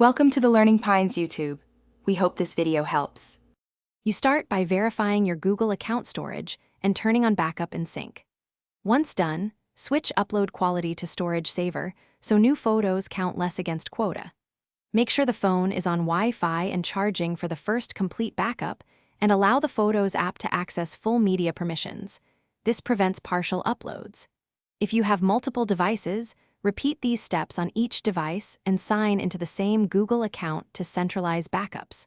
Welcome to the Learning Pines YouTube. We hope this video helps. You start by verifying your Google account storage and turning on Backup and Sync. Once done, switch upload quality to Storage Saver so new photos count less against quota. Make sure the phone is on Wi-Fi and charging for the first complete backup, and allow the Photos app to access full media permissions. This prevents partial uploads. If you have multiple devices, repeat these steps on each device and sign into the same Google account to centralize backups.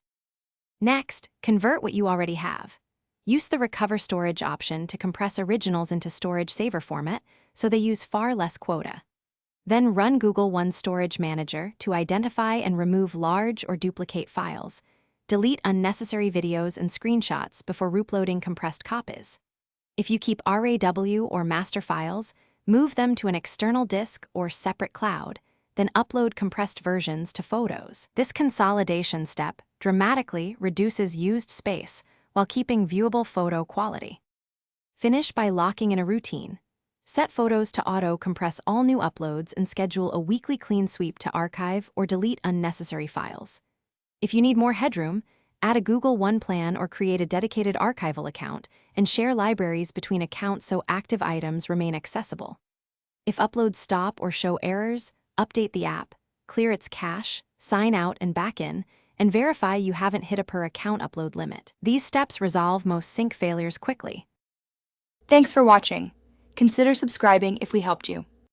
Next, convert what you already have. Use the Recover Storage option to compress originals into Storage Saver format so they use far less quota. Then run Google One Storage Manager to identify and remove large or duplicate files. Delete unnecessary videos and screenshots before uploading compressed copies. If you keep RAW or master files, move them to an external disk or separate cloud, then upload compressed versions to Photos. This consolidation step dramatically reduces used space while keeping viewable photo quality. Finish by locking in a routine. Set Photos to auto-compress all new uploads and schedule a weekly clean sweep to archive or delete unnecessary files. If you need more headroom, add a Google One plan or create a dedicated archival account and share libraries between accounts so active items remain accessible. If uploads stop or show errors, update the app, clear its cache, sign out and back in, and verify you haven't hit a per-account upload limit. These steps resolve most sync failures quickly. Thanks for watching. Consider subscribing if we helped you.